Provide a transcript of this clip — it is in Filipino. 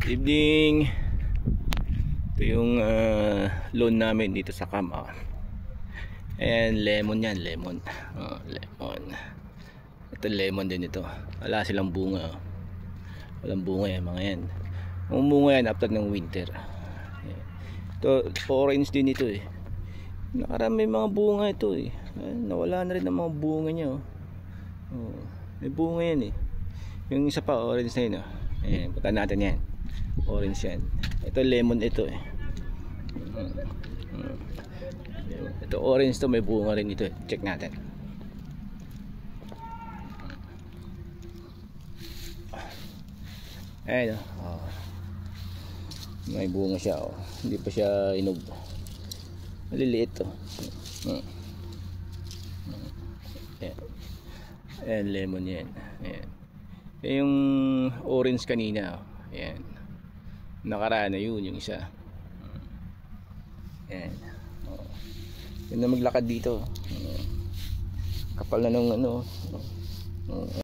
Evening. Ito yung loan namin dito sa Cam. Ayan, lemon yan, lemon. Lemon. Ito lemon din ito. Wala silang bunga. Walang bunga yan, mga yan. Ang bunga yan after ng winter. Ito, orange din ito eh. Nakarami mga bunga ito eh. Nawala na rin ang mga bunga niya. May bunga yan eh. Yung isa pa, orange na yun. Ayan, punta natin yan. Orange yan. Ito lemon ito eh. Ito orange to, may bunga rin ito. Check natin. Ayan may bunga siya hindi pa siya inog. Maliliit to. Ayan, lemon yan. Ayan. Yung orange kanina. Ayan. Nakaraan na yun yung isa. Ayan. Yun na maglakad dito. Kapal na nung